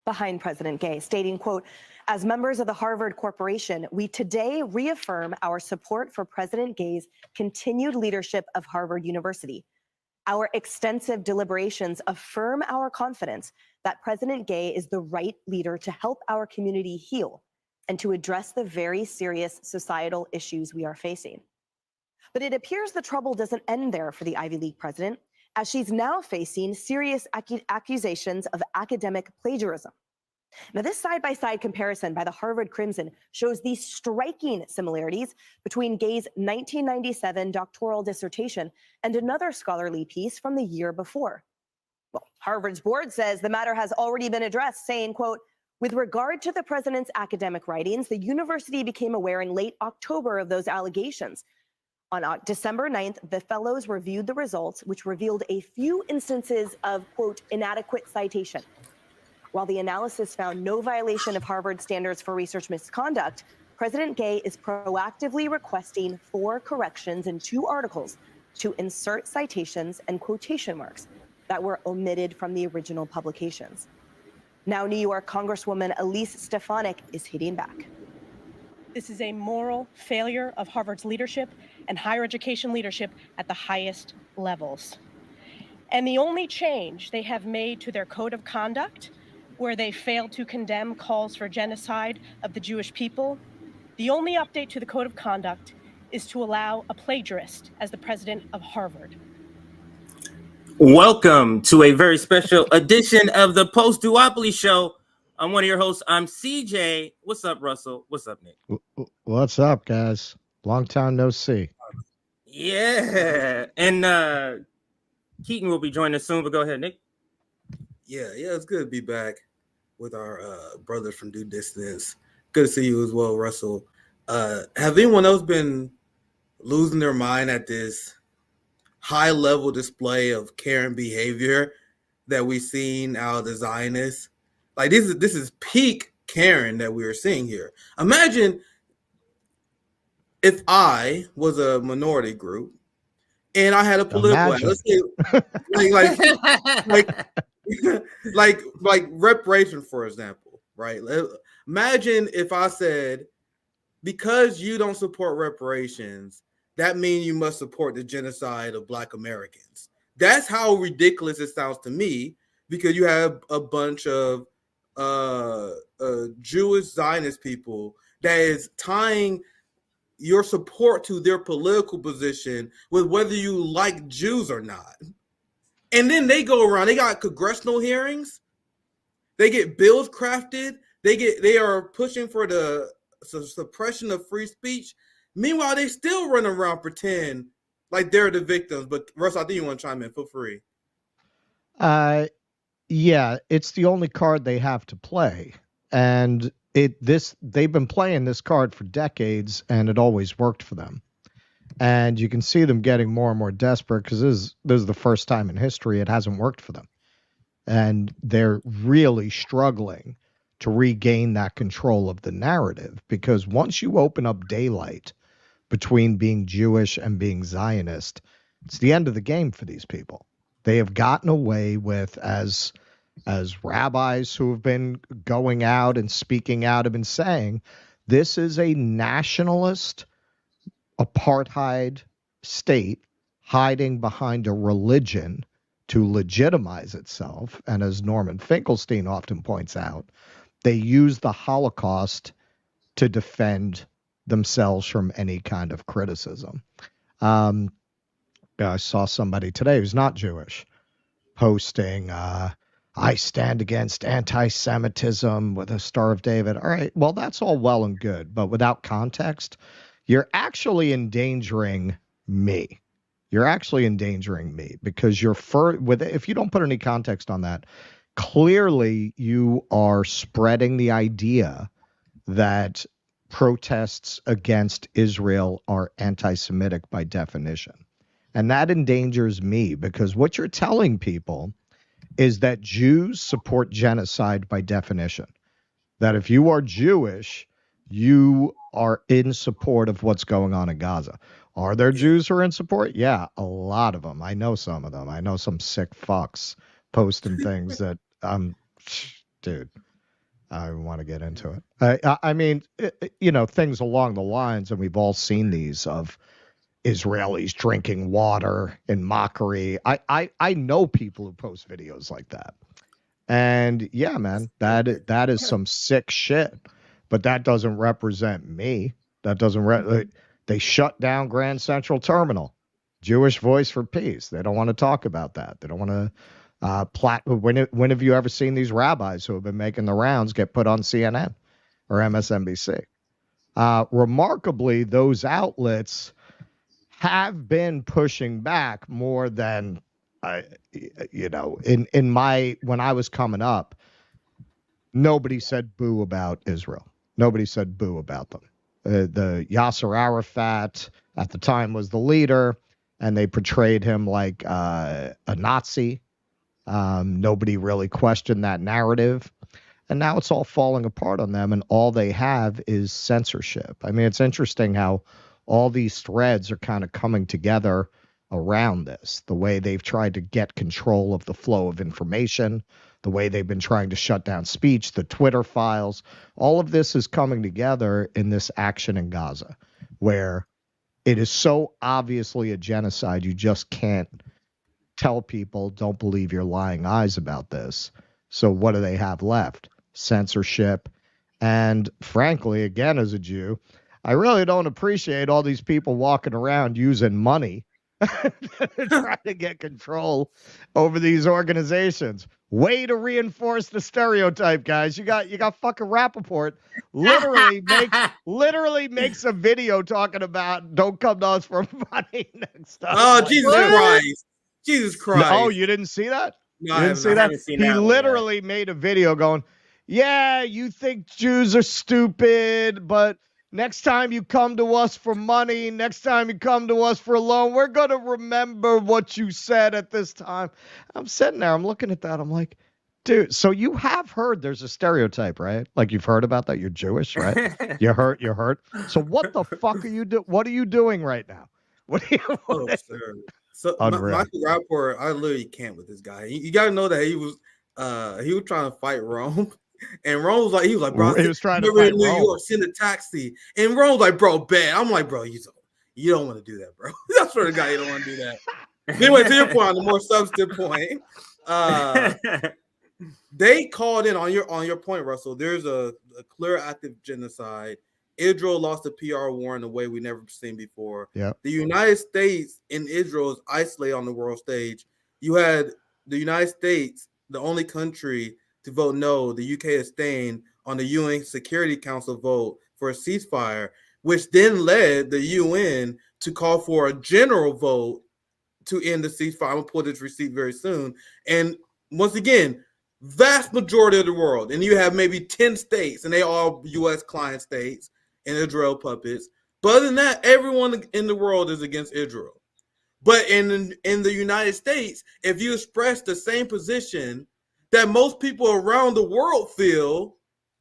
behind President Gay, stating, quote, "As members of the Harvard Corporation, we today reaffirm our support for President Gay's continued leadership of Harvard University. Our extensive deliberations affirm our confidence that President Gay is the right leader to help our community heal and to address the very serious societal issues we are facing." But it appears the trouble doesn't end there for the Ivy League president, as she's now facing serious accusations of academic plagiarism. Now, this side-by-side comparison by the Harvard Crimson shows these striking similarities between Gay's 1997 doctoral dissertation and another scholarly piece from the year before. Well, Harvard's board says the matter has already been addressed, saying, quote, "With regard to the president's academic writings, the university became aware in late October of those allegations. On December 9th, the fellows reviewed the results, which revealed a few instances of, quote, inadequate citation. While the analysis found no violation of Harvard standards for research misconduct, President Gay is proactively requesting 4 corrections in 2 articles to insert citations and quotation marks that were omitted from the original publications." Now, New York Congresswoman Elise Stefanik is hitting back. This is a moral failure of Harvard's leadership and higher education leadership at the highest levels. And the only change they have made to their code of conduct, where they failed to condemn calls for genocide of the Jewish people, the only update to the code of conduct is to allow a plagiarist as the president of Harvard. Welcome to a very special edition of the Post-Duopoly Show. I'm one of your hosts. I'm CJ. What's up, Russell? What's up, Nick? What's up, guys? Long time no see. Yeah. And Keaton will be joining us soon, but go ahead, Nick. Yeah, it's good to be back with our brothers from Due Distance. Good to see you as well, Russell. Have anyone else been losing their mind at this high-level display of Karen behavior that we've seen out of the Zionists? Like, this is peak Karen that we are seeing here. Imagine if I was a minority group and I had a political ad. Let's say, like reparation, for example, right? Imagine if I said, because you don't support reparations, that means you must support the genocide of Black Americans. That's how ridiculous it sounds to me, because you have a bunch of Jewish Zionist people that is tying your support to their political position with whether you like Jews or not. And then they go around, they got congressional hearings, they get bills crafted, they are pushing for the suppression of free speech. Meanwhile, they still run around pretend like they're the victims. But Russ, I think you want to chime in. Feel free. Yeah, it's the only card they have to play. And they've been playing this card for decades, and it always worked for them. And you can see them getting more and more desperate, because this is the first time in history it hasn't worked for them. And they're really struggling to regain that control of the narrative, because once you open up daylight between being Jewish and being Zionist, it's the end of the game for these people. They have gotten away with, as rabbis who have been going out and speaking out have been saying, this is a nationalist apartheid state hiding behind a religion to legitimize itself. And as Norman Finkelstein often points out, they use the Holocaust to defend themselves from any kind of criticism. I saw somebody today who's not Jewish posting, I stand against anti-Semitism with a Star of David. All right, well, that's all well and good, but without context, you're actually endangering me. You're actually endangering me, because if you don't put any context on that, clearly you are spreading the idea that protests against Israel are anti-Semitic by definition. And that endangers me, because what you're telling people is that Jews support genocide by definition. That if you are Jewish, you are in support of what's going on in Gaza. Are there Jews who are in support? Yeah, a lot of them. I know some of them. I know some sick fucks posting things that, dude, I want to get into it. I mean, you know, things along the lines, and we've all seen these of Israelis drinking water in mockery. I know people who post videos like that. And yeah, man, that is some sick shit. But that doesn't represent me. That doesn't they shut down Grand Central Terminal. Jewish Voice for Peace. They don't want to talk about that. They don't want to when have you ever seen these rabbis who have been making the rounds get put on CNN or MSNBC? Remarkably, those outlets have been pushing back more than you know, in my when I was coming up, nobody said boo about Israel. Nobody said boo about them. The Yasser Arafat at the time was the leader, and they portrayed him like a Nazi. Nobody really questioned that narrative. And now it's all falling apart on them, and all they have is censorship. I mean, it's interesting how all these threads are kind of coming together around this, the way they've tried to get control of the flow of information, the way they've been trying to shut down speech, the Twitter files. All of this is coming together in this action in Gaza, where it is so obviously a genocide, you just can't tell people, don't believe your lying eyes about this. So what do they have left? Censorship. And frankly, again, as a Jew, I really don't appreciate all these people walking around using money trying to get control over these organizations. Way to reinforce the stereotype, guys. You got fucking Rappaport literally makes a video talking about don't come to us for money next time. Oh, Jesus Christ. Jesus Christ. Oh, you didn't see that? No, you I didn't see that? haven't seen He that one literally made a video going, yeah, you think Jews are stupid, but next time you come to us for money, next time you come to us for a loan, we're going to remember what you said at this time. I'm sitting there, I'm looking at that. I'm like, dude, so you have heard there's a stereotype, right? Like you've heard about that. You're Jewish, right? You're hurt. So what the fuck are you doing? What are you doing right now? What are you Oh, sir. So Unreal. Michael Rappaport, I literally can't with this guy. You got to know that he was trying to fight Rome, and Rome was like, bro, He was trying to "We're fight in New Rome. York, send a taxi," and Rome was like, bro, bad. I'm like, bro, you don't want to do that, bro. That's for the guy you don't want to do that. Anyway, to your point, on the more substantive point, they called in on your point, Russell. There's a clear active genocide. Israel lost a PR war in a way we never seen before. Yeah. The United States and Israel is isolated on the world stage. You had the United States, the only country to vote no. The UK is staying on the UN Security Council vote for a ceasefire, which then led the UN to call for a general vote to end the ceasefire. I'm going to pull this receipt very soon. And once again, vast majority of the world, and you have maybe 10 states, and they all U.S. client states, and Israel puppets. But other than that, everyone in the world is against Israel. But in the United States, if you express the same position that most people around the world feel,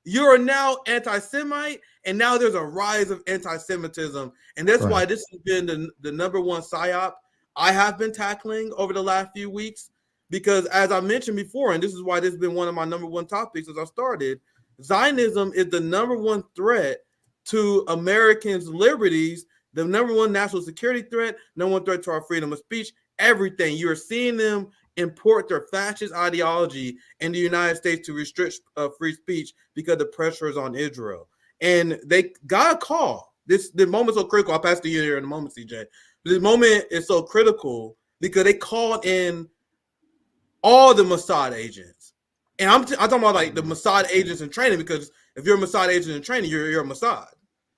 you're now anti-Semite, and now there's a rise of anti-Semitism. And that's why this has been the number one psyop I have been tackling over the last few weeks. Because as I mentioned before, and this is why this has been one of my number one topics as I started, Zionism is the number one threat to Americans' liberties, the number one national security threat, number one threat to our freedom of speech, everything. You're seeing them import their fascist ideology in the United States to restrict free speech because the pressure is on Israel. And they got a call. The moment's so critical. I'll pass to you here in a moment, CJ. This moment is so critical because they called in all the Mossad agents. And I'm talking about like the Mossad agents in training, because if you're a Mossad agent in training, you're a Mossad.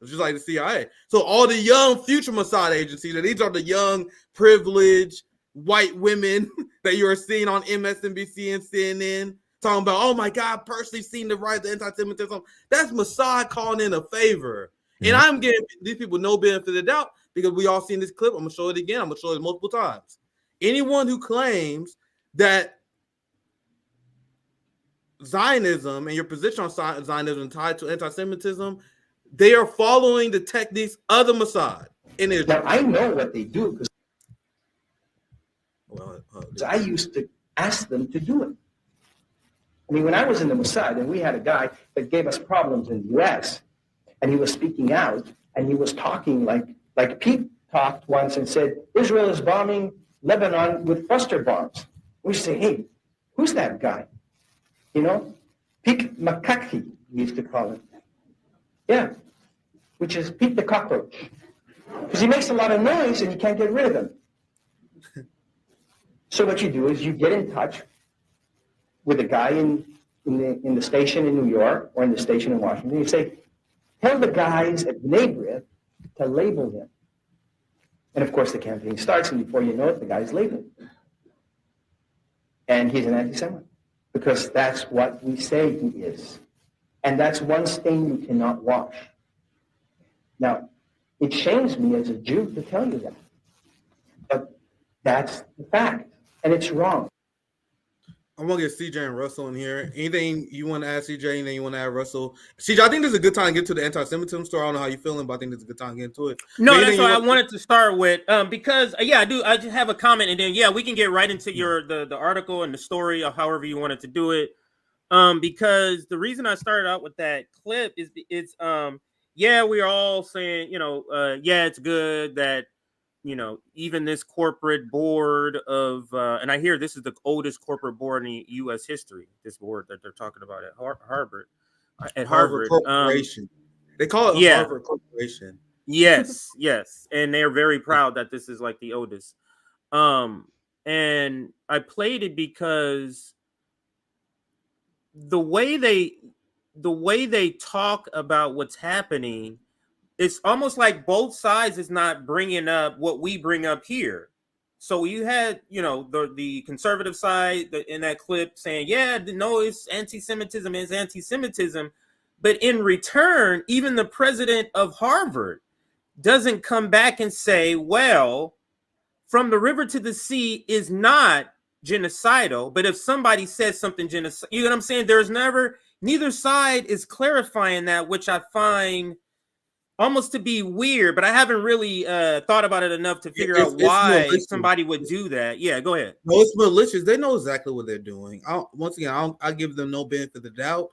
It's just like the CIA. So all the young future Mossad agencies, and these are the young, privileged white women that you're seeing on MSNBC and CNN talking about, oh my God, personally seen the rise of anti-Semitism. That's Mossad calling in a favor. And I'm giving these people no benefit of the doubt because we all seen this clip. I'm going to show it again. I'm going to show it multiple times. Anyone who claims that Zionism and your position on Zionism tied to anti-Semitism, they are following the techniques of the Mossad in Israel. Now, I know what they do because I used to ask them to do it. I mean, when I was in the Mossad and we had a guy that gave us problems in the U.S. and he was speaking out and he was talking like Pete talked once and said, Israel is bombing Lebanon with cluster bombs. We say, hey, who's that guy? You know, Pete Makaki, we used to call him. Yeah, which is Pete the cockroach. Because he makes a lot of noise and you can't get rid of him. So what you do is you get in touch with a guy in the station in New York or in the station in Washington. You say, tell the guys at Bnei B'rith to label him. And of course the campaign starts, and before you know it, the guy's labeled. And he's an anti-Semite. Because that's what we say he is. And that's one stain you cannot wash. Now, it shames me as a Jew to tell you that. But that's the fact. And it's wrong. I want to get CJ and Russell in here. Anything you want to add, CJ? Anything you want to add, Russell? CJ, I think this is a good time to get to the anti-Semitism story. I don't know how you're feeling, but I think this is a good time to get into it. No, that's what I wanted to start with, because I do. I just have a comment, and then we can get right into the article and the story, or however you wanted to do it. Because the reason I started out with that clip is it's we're all saying, it's good that, even this corporate board of, and I hear this is the oldest corporate board in U.S. history, this board that they're talking about at Harvard. Corporation. They call it Harvard Corporation. Yes. And they're very proud that this is like the oldest. And I played it because the way they talk about what's happening, it's almost like both sides is not bringing up what we bring up here. So you had, the conservative side in that clip saying, it's anti-Semitism, it's anti-Semitism. But in return, even the president of Harvard doesn't come back and say, well, from the river to the sea is not genocidal. But if somebody says something genocidal, you know what I'm saying? Neither side is clarifying that, which I find almost to be weird, but I haven't really thought about it enough to figure out why somebody would do that. Yeah, go ahead. No, it's malicious. They know exactly what they're doing. I give them no benefit of the doubt.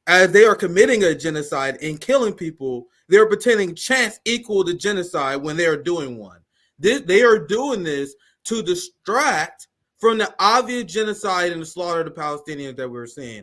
As they are committing a genocide and killing people, they're pretending chance equal to genocide when they are doing one. They are doing this to distract from the obvious genocide and the slaughter of the Palestinians that we're seeing.